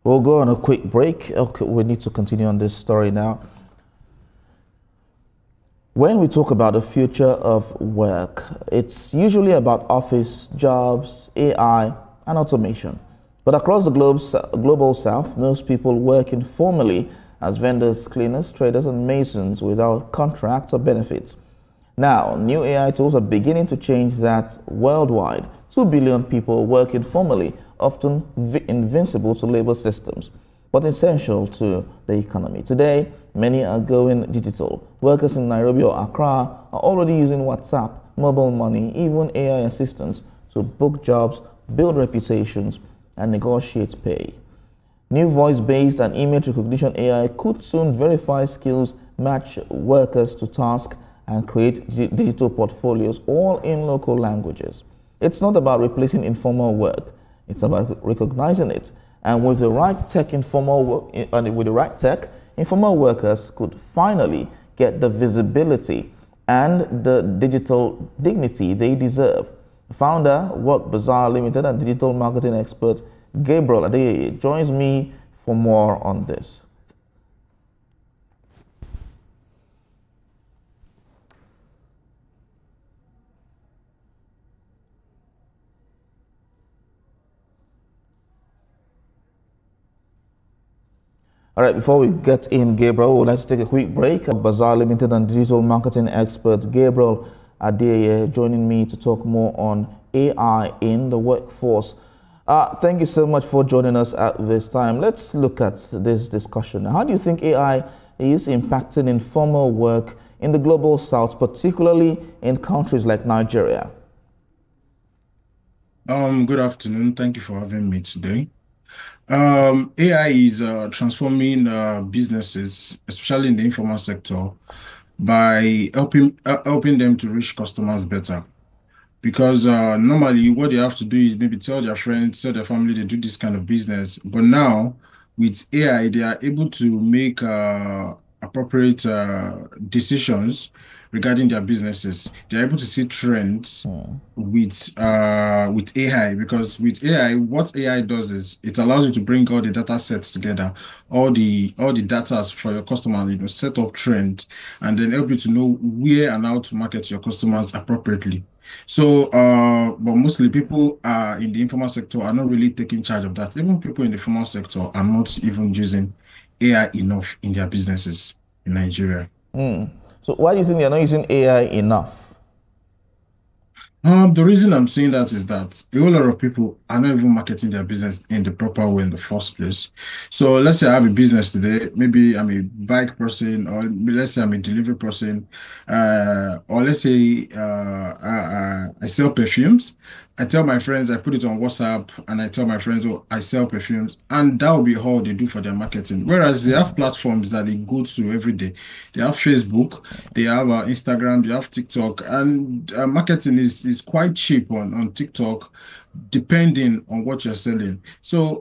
We'll go on a quick break. Okay, we need to continue on this story now. When we talk about the future of work, it's usually about office jobs, AI, and automation. But across the global south, most people work informally as vendors, cleaners, traders, and masons without contracts or benefits. Now, new AI tools are beginning to change that worldwide. 2 billion people work informally, often invincible to labor systems, but essential to the economy. Today, many are going digital. Workers in Nairobi or Accra are already using WhatsApp, mobile money, even AI assistants to book jobs, build reputations, and negotiate pay. New voice-based and image recognition AI could soon verify skills, match workers to tasks, and create digital portfolios, all in local languages. It's not about replacing informal work. It's about recognizing it. And with the right tech, informal workers could finally get the visibility and the digital dignity they deserve. Founder, Work Bazaar Limited, and digital marketing expert Gabriel Adeyeye joins me for more on this. All right, before we get in, Gabriel, we would like to take a quick break. Bazaar Limited and digital marketing expert Gabriel Adeyeye joining me to talk more on AI in the workforce. Thank you so much for joining us at this time. Let's look at this discussion. How do you think AI is impacting informal work in the global south, particularly in countries like Nigeria? Good afternoon. Thank you for having me today. AI is transforming businesses, especially in the informal sector, by helping them to reach customers better. Because normally what they have to do is maybe tell their friends, tell their family they do this kind of business. But now with AI, they are able to make appropriate decisions regarding their businesses. They're able to see trends with AI, because with AI, what AI does is it allows you to bring all the data sets together, all the data for your customer, set up trends, and then help you to know where and how to market your customers appropriately. So, but mostly people in the informal sector are not really taking charge of that. Even people in the formal sector are not even using AI enough in their businesses in Nigeria. So why do you think they're not using AI enough? The reason I'm saying that is that a whole lot of people are not even marketing their business in the proper way in the first place. So let's say I have a business today, maybe I'm a bike person, or let's say I'm a delivery person, or let's say I sell perfumes. I tell my friends, I put it on WhatsApp, and I tell my friends, oh, I sell perfumes, and that will be all they do for their marketing. Whereas they have platforms that they go to every day. They have Facebook, they have Instagram, they have TikTok, and marketing is quite cheap on TikTok, depending on what you're selling. So,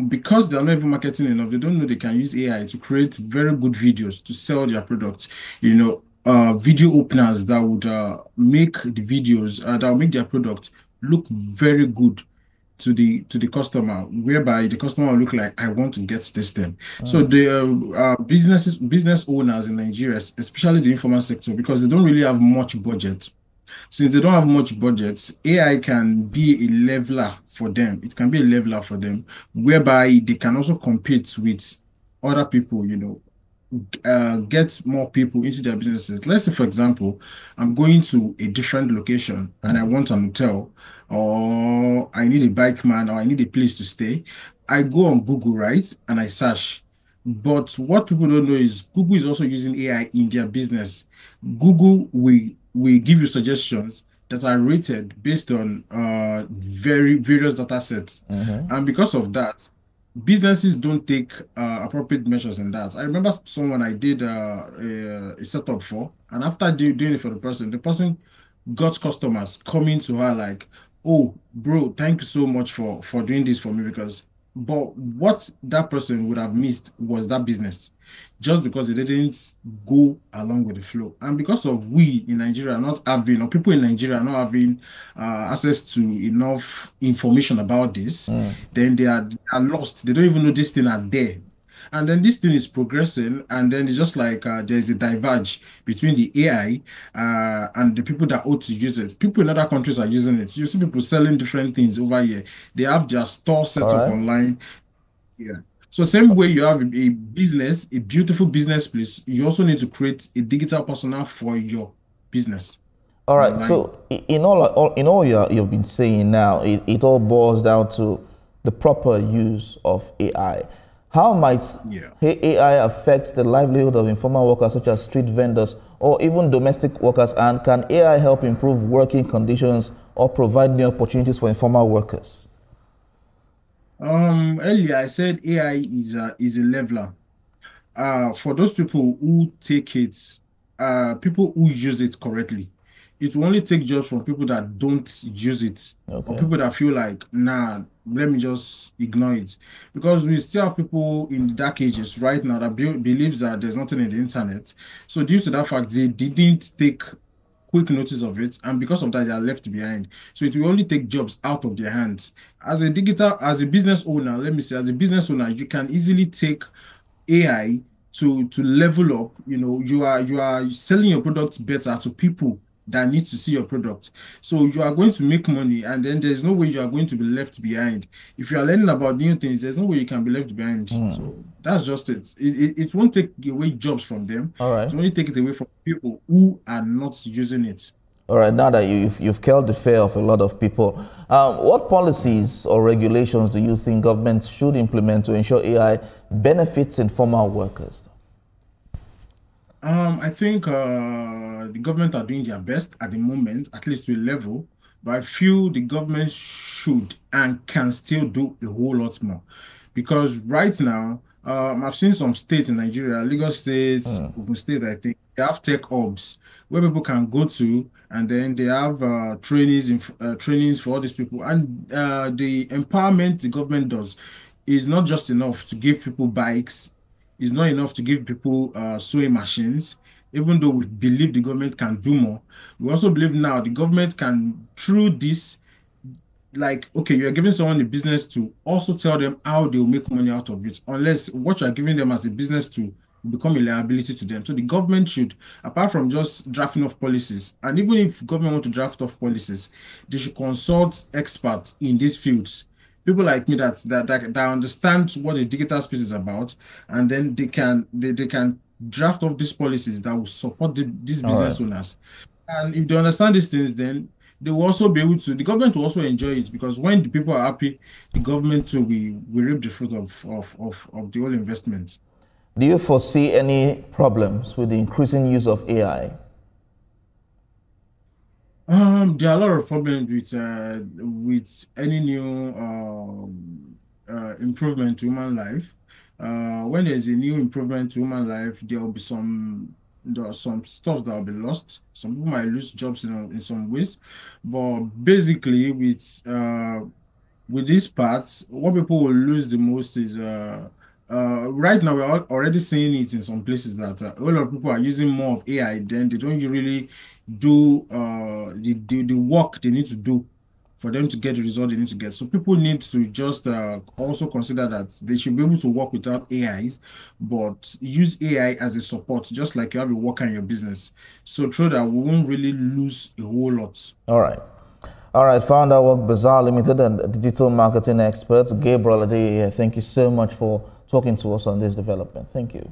because they're not even marketing enough, they don't know they can use AI to create very good videos to sell their products. Video openers that would make the videos that will make their product look very good to the customer, whereby the customer will look like, I want to get this thing. So the business owners in Nigeria, especially the informal sector, because they don't really have much budget. Since they don't have much budget, AI can be a leveler for them. It can be a leveler for them, whereby they can also compete with other people, get more people into their businesses. Let's say, for example, I'm going to a different location and I want an hotel, or I need a bike man, or I need a place to stay. I go on Google, right? And I search. But what people don't know is Google is also using AI in their business. Google will give you suggestions that are rated based on very various data sets. And because of that, businesses don't take appropriate measures in that. I remember someone I did a setup for, and after doing it for the person got customers coming to her like, "Oh, bro, thank you so much for doing this for me, because But what that person would have missed was that business, just because they didn't go along with the flow. And because of we in Nigeria not having, or people in Nigeria not having access to enough information about this, Mm. then they are lost. They don't even know this thing are there. And then this thing is progressing, and then it's just like there's a diverge between the AI and the people that ought to use it. People in other countries are using it. You see people selling different things over here. They have their store All set up right. online. Yeah. So same way you have a business, a beautiful business place, you also need to create a digital persona for your business All right. online. So in all you've been saying now, it all boils down to the proper use of AI. How might Yeah. AI affect the livelihood of informal workers such as street vendors or even domestic workers? And can AI help improve working conditions or provide new opportunities for informal workers? Earlier I said AI is a leveler. For those people who take it, people who use it correctly, it will only take jobs from people that don't use it, or Okay. people that feel like, nah, let me just ignore it. Because we still have people in the dark ages right now that believes that there's nothing in the internet. So due to that fact, they didn't take quick notice of it, and because of that, they are left behind. So it will only take jobs out of their hands. As a business owner, let me say, as a business owner, you can easily take AI to level up. You are selling your product better to people that need to see your product. So you are going to make money, and then there's no way you are going to be left behind. If you are learning about new things, there's no way you can be left behind. Hmm. So that's just it. It won't take away jobs from them. All right. It only take it away from people who are not using it. All right, now that you've killed the fear of a lot of people, what policies or regulations do you think government should implement to ensure AI benefits informal workers? I think the government are doing their best at the moment, at least to a level, but I feel the government should and can still do a whole lot more. Because right now, I've seen some states in Nigeria, Lagos State, Hmm. Ogun State, I think, they have tech hubs where people can go to, and then they have trainings for all these people. And the empowerment the government does is not just enough to give people bikes, it's not enough to give people sewing machines, even though we believe the government can do more. We also believe now the government can, through this, like, okay, you're giving someone a business to also tell them how they'll make money out of it, unless what you're giving them as a business to become a liability to them. So the government should, apart from just drafting off policies, and even if government want to draft off policies, they should consult experts in these fields. People like me that understand what the digital space is about, and then they can draft off these policies that will support these All right. business owners. And if they understand these things, then they will also be able to, the government will also enjoy it, because when the people are happy, the government too will reap the fruit of the whole investment. Do you foresee any problems with the increasing use of AI? There are a lot of problems with any new improvement to human life. When there's a new improvement to human life, there are some stuff that will be lost. Some people might lose jobs in some ways, but basically with these parts, what people will lose the most is right now we're already seeing it in some places that a lot of people are using more of AI, then they don't really do the work they need to do for them to get the result they need to get. So people need to just also consider that they should be able to work without AIs, but use AI as a support, just like you have a worker in your business. So through that, we won't really lose a whole lot. All right. All right, founder Work Bazaar Limited and digital marketing expert Gabriel Adeye. Thank you so much for talking to us on this development. Thank you.